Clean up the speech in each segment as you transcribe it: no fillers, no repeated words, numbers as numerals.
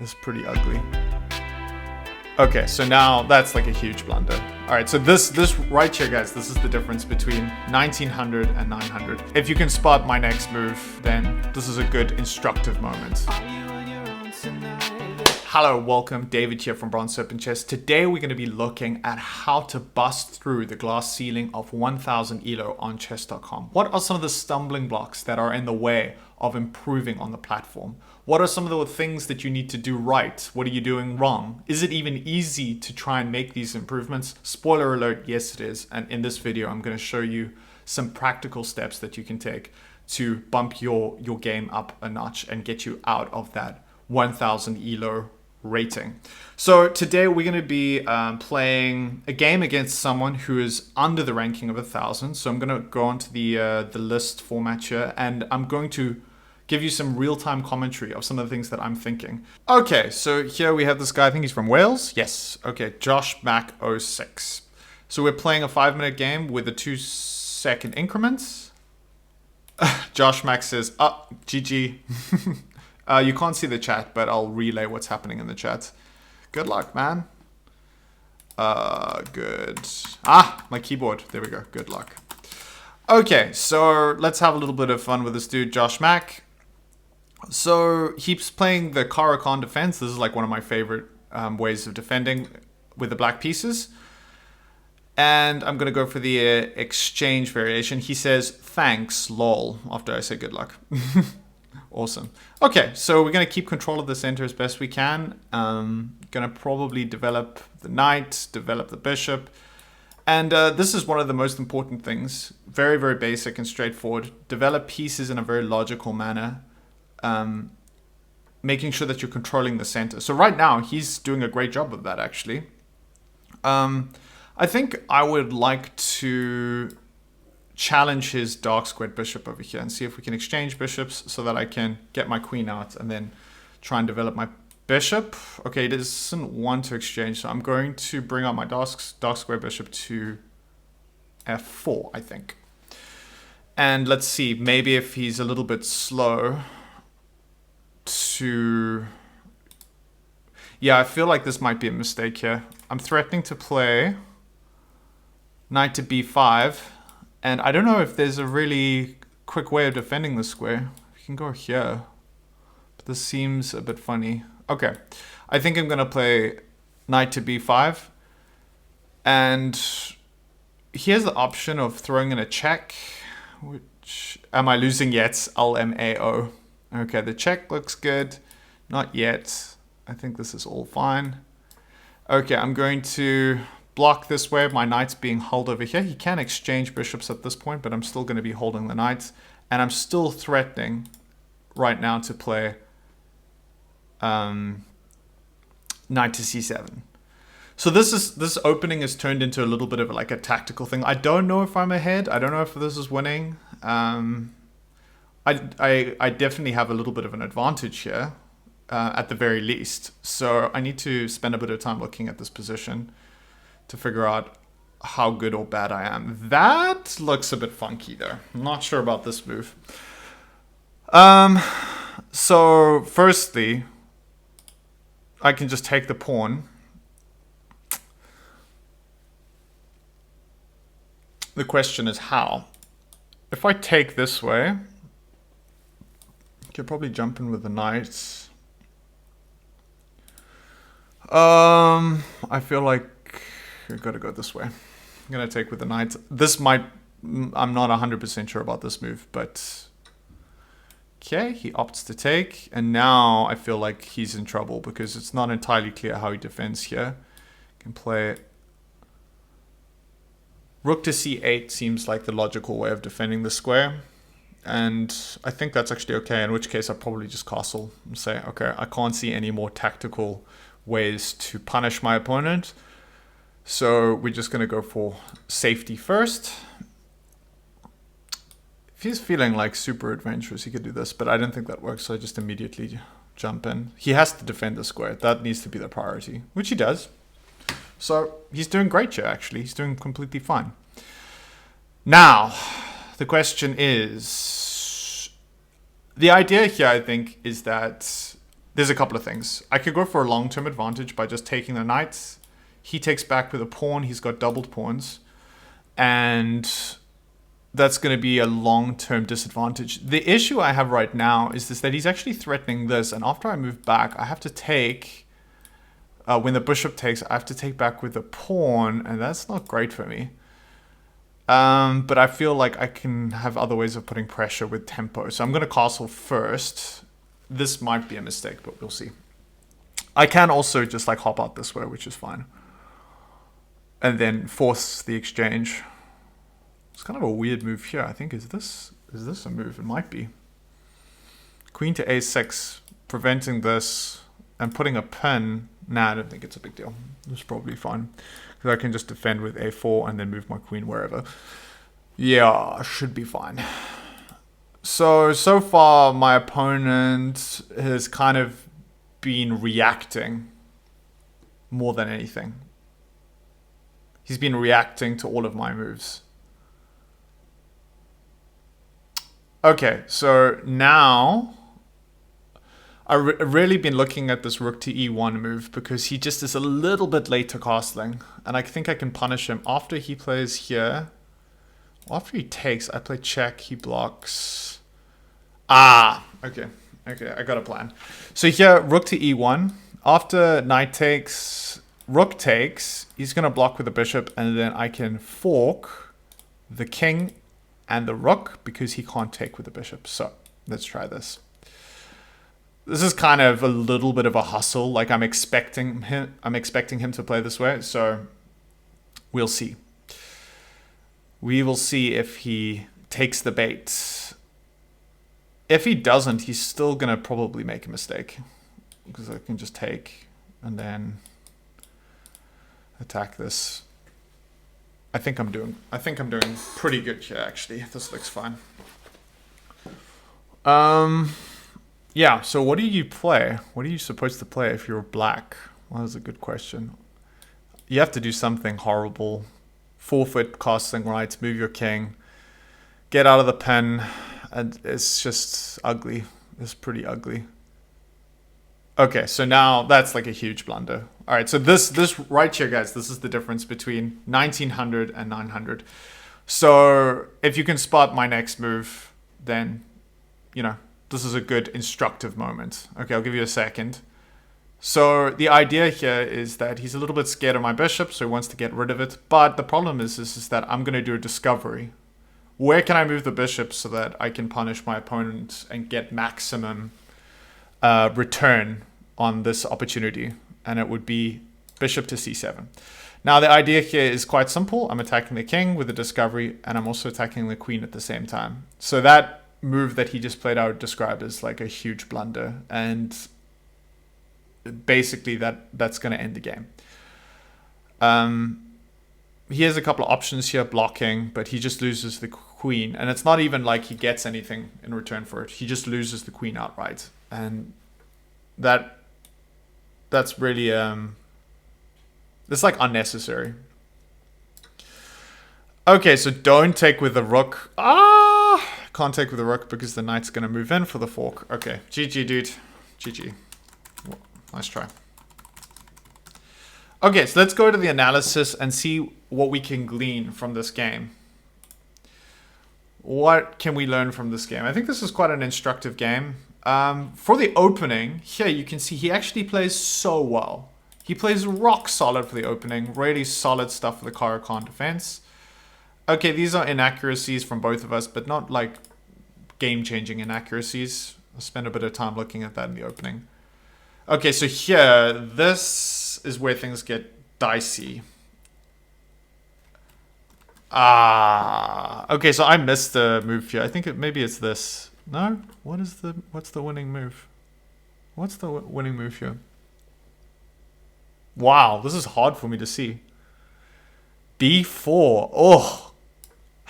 is pretty ugly. Okay, so now that's like a huge blunder. All right, so this right here, guys, this is the difference between 1900 and 900. If you can spot my next move, then this is a good instructive moment. Hello, welcome. David here from Bronze Serpent Chess. Today we're going to be looking at how to bust through the glass ceiling of 1000 ELO on chess.com. What are some of the stumbling blocks that are in the way of improving on the platform? What are some of the things that you need to do right? What are you doing wrong? Is it even easy to try and make these improvements? Spoiler alert, yes it is. And in this video, I'm going to show you some practical steps that you can take to bump your game up a notch and get you out of that 1000 ELO rating. So today we're going to be playing a game against someone who is under the ranking of 1000. So I'm going to go onto the list format here, and I'm going to give you some real-time commentary of some of the things that I'm thinking. Okay, so here we have this guy. I think he's from Wales. Yes. Okay, Josh Mack 06. So we're playing a 5-minute game with the 2-second increments. Josh Mack says, GG. You can't see the chat, but I'll relay what's happening in the chat. Good luck, man. Good. My keyboard. There we go. Good luck. Okay, so let's have a little bit of fun with this dude, Josh Mack. So he's playing the Caro-Kann defense. This is like one of my favorite ways of defending with the black pieces. And I'm going to go for the exchange variation. He says, thanks, lol, after I say good luck. Awesome. Okay, so we're going to keep control of the center as best we can. Going to probably develop the knight, develop the bishop. And this is one of the most important things. Very, very basic and straightforward. Develop pieces in a very logical manner. Making sure that you're controlling the center. So right now, he's doing a great job of that, actually. I think I would like to challenge his dark squared bishop over here and see if we can exchange bishops so that I can get my queen out and then try and develop my bishop. Okay, he doesn't want to exchange, so I'm going to bring out my dark square bishop to f4, I think. And let's see, maybe if he's a little bit slow to... Yeah, I feel like this might be a mistake here. I'm threatening to play knight to b5, and I don't know if there's a really quick way of defending the square. You can go here, but this seems a bit funny. Okay, I think I'm going to play knight to b5, and he has the option of throwing in a check, which, am I losing yet? LMAO. Okay, the check looks good. Not yet. I think this is all fine. Okay, I'm going to block this way. My knight's being held over here. He can exchange bishops at this point, but I'm still going to be holding the knight. And I'm still threatening right now to play knight to c7. So this opening has turned into a little bit of like a tactical thing. I don't know if I'm ahead. I don't know if this is winning. I definitely have a little bit of an advantage here, at the very least. So I need to spend a bit of time looking at this position to figure out how good or bad I am. That looks a bit funky though. I'm not sure about this move. So firstly, I can just take the pawn. The question is how. If I take this way, I could probably jump in with the knight. I feel like I've got to go this way. I'm going to take with the knight. This might... I'm not 100% sure about this move, but... Okay, he opts to take. And now I feel like he's in trouble because it's not entirely clear how he defends here. Can play... Rook to c8 seems like the logical way of defending the square. And I think that's actually okay, in which case I'll probably just castle and say, okay, I can't see any more tactical ways to punish my opponent. So we're just going to go for safety first. If he's feeling like super adventurous, he could do this, but I don't think that works, so I just immediately jump in. He has to defend the square. That needs to be the priority, which he does. So he's doing great here, actually. He's doing completely fine. Now, the question is... The idea here, I think, is that there's a couple of things. I could go for a long-term advantage by just taking the knight. He takes back with a pawn. He's got doubled pawns. And that's going to be a long-term disadvantage. The issue I have right now is that he's actually threatening this. And after I move back, I have to take... when the bishop takes, I have to take back with the pawn. And that's not great for me. But I feel like I can have other ways of putting pressure with tempo. So I'm going to castle first. This might be a mistake, but we'll see. I can also just like hop out this way, which is fine. And then force the exchange. It's kind of a weird move here. I think, is this a move? It might be. Queen to a6, preventing this and putting a pin. Nah, I don't think it's a big deal. It's probably fine. Because I can just defend with a4 and then move my queen wherever. Yeah, should be fine. So far my opponent has kind of been reacting more than anything. He's been reacting to all of my moves. Okay, so now I've really been looking at this rook to e1 move because he just is a little bit late to castling. And I think I can punish him after he plays here. After he takes, I play check, he blocks. Okay, I got a plan. So here, rook to e1. After knight takes, rook takes, he's going to block with the bishop, and then I can fork the king and the rook because he can't take with the bishop. So let's try this. This is kind of a little bit of a hustle. Like I'm expecting him to play this way. So we'll see. We will see if he takes the bait. If he doesn't, he's still going to probably make a mistake. Because I can just take and then attack this. I think I'm doing pretty good here, actually. This looks fine. Yeah, so what do you play? What are you supposed to play if you're black? Well, that's a good question. You have to do something horrible. Forfeit castling rights, move your king, get out of the pen, and it's just ugly. It's pretty ugly. Okay, so now that's like a huge blunder. All right, so this right here, guys, this is the difference between 1900 and 900. So if you can spot my next move, then, you know, this is a good instructive moment. Okay, I'll give you a second. So the idea here is that he's a little bit scared of my bishop, so he wants to get rid of it. But the problem is that I'm going to do a discovery. Where can I move the bishop so that I can punish my opponent and get maximum return on this opportunity? And it would be bishop to c7. Now the idea here is quite simple. I'm attacking the king with a discovery, and I'm also attacking the queen at the same time. So that move that he just played out described as like a huge blunder, and basically that's going to end the game. He has a couple of options here, blocking, but he just loses the queen, and it's not even like he gets anything in return for it. He just loses the queen outright, and that's really it's like unnecessary. Okay, so don't take with the rook. Can't take with the rook because the knight's going to move in for the fork. Okay, GG, dude. GG. Nice try. Okay, so let's go to the analysis and see what we can glean from this game. What can we learn from this game? I think this is quite an instructive game. For the opening, here you can see he actually plays so well. He plays rock solid for the opening. Really solid stuff for the Caro-Kann defense. Okay, these are inaccuracies from both of us, but not like game-changing inaccuracies. I'll spend a bit of time looking at that in the opening. Okay, so here, this is where things get dicey. Okay, so I missed the move here. I think maybe it's this. No? What's the winning move? What's the winning move here? Wow, this is hard for me to see. B4. Oh.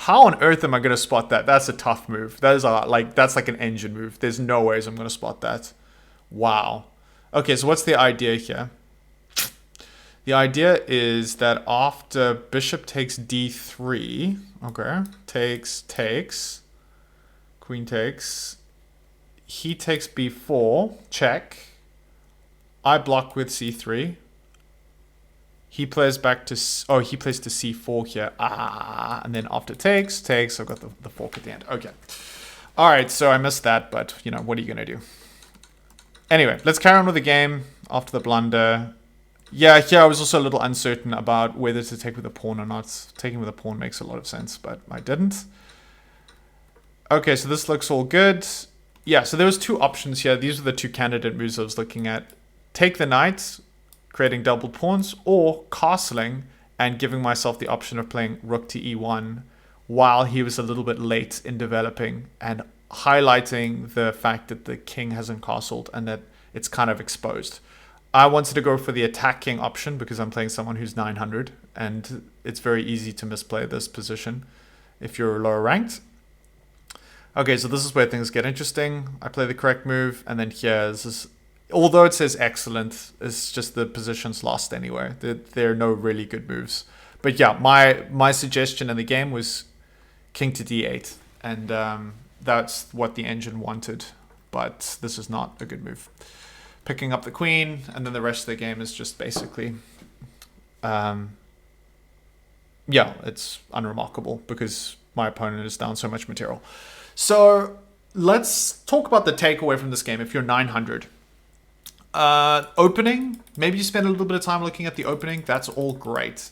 How on earth am I going to spot that? That's a tough move. That's like an engine move. There's no ways I'm going to spot that. Wow. Okay, so what's the idea here? The idea is that after bishop takes d3, okay, takes, queen takes, he takes b4, check, I block with c3. He plays back to, he plays to c4 here. And then after takes, I've got the fork at the end. Okay. All right, so I missed that, but you know, what are you gonna do? Anyway, let's carry on with the game after the blunder. Yeah, here I was also a little uncertain about whether to take with a pawn or not. Taking with a pawn makes a lot of sense, but I didn't. Okay, so this looks all good. Yeah, so there was two options here. These were the two candidate moves I was looking at. Take the knight, creating double pawns, or castling and giving myself the option of playing rook to e1 while he was a little bit late in developing and highlighting the fact that the king hasn't castled and that it's kind of exposed. I wanted to go for the attacking option because I'm playing someone who's 900 and it's very easy to misplay this position if you're lower ranked. Okay, so this is where things get interesting. I play the correct move, and then here, this is, although it says excellent, it's just the position's lost anyway. There are no really good moves. But yeah, my suggestion in the game was king to d8, and that's what the engine wanted, but this is not a good move. Picking up the queen, and then the rest of the game is just basically, yeah, it's unremarkable because my opponent is down so much material. So let's talk about the takeaway from this game if you're 900. Opening, maybe you spend a little bit of time looking at the opening. That's all great.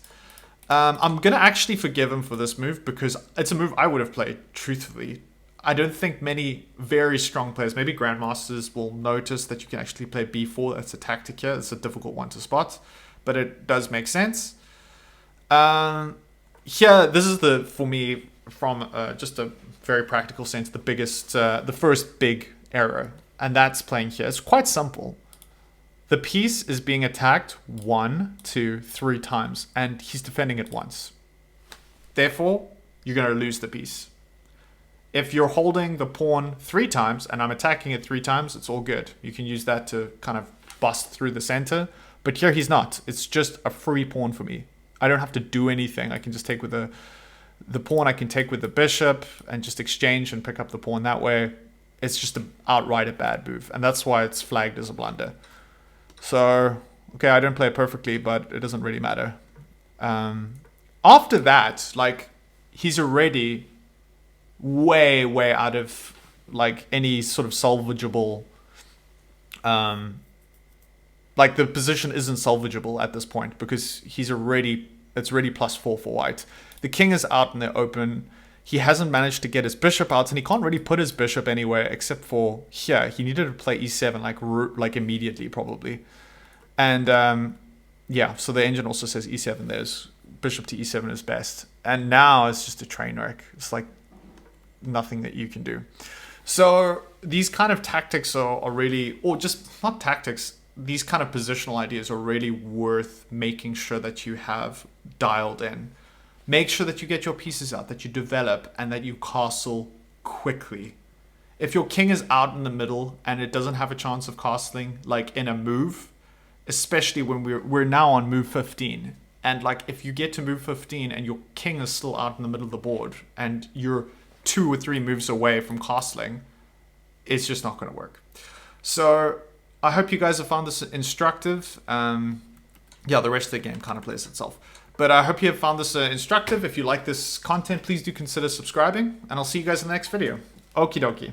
I'm going to actually forgive him for this move because it's a move I would have played, truthfully. I don't think many very strong players, maybe grandmasters, will notice that you can actually play b4. That's a tactic here. It's a difficult one to spot, but it does make sense. Here, this is for me, from just a very practical sense, the biggest, the first big error, and that's playing here. It's quite simple. The piece is being attacked 1, 2, 3 times, and he's defending it once. Therefore, you're going to lose the piece. If you're holding the pawn 3 times and I'm attacking it 3 times, it's all good. You can use that to kind of bust through the center. But here he's not. It's just a free pawn for me. I don't have to do anything. I can just take with the pawn. I can take with the bishop and just exchange and pick up the pawn that way. It's just outright a bad move. And that's why it's flagged as a blunder. So, okay, I don't play it perfectly, but it doesn't really matter. After that, like, he's already way out of like any sort of salvageable, like the position isn't salvageable at this point because it's already +4 for white. The king is out in the open. He hasn't managed to get his bishop out, and he can't really put his bishop anywhere except for here. He needed to play e7 like immediately probably, and yeah. So the engine also says e7. There's bishop to e7 is best, and now it's just a train wreck. It's like nothing that you can do. So these kind of tactics are really, or just not tactics, these kind of positional ideas are really worth making sure that you have dialed in. Make sure that you get your pieces out, that you develop, and that you castle quickly. If your king is out in the middle and it doesn't have a chance of castling like in a move, especially when we're now on move 15, and like if you get to move 15 and your king is still out in the middle of the board and you're 2 or 3 moves away from castling, it's just not going to work. So I hope you guys have found this instructive. Yeah, the rest of the game kind of plays itself. But I hope you have found this instructive. If you like this content, please do consider subscribing, and I'll see you guys in the next video. Okie dokie.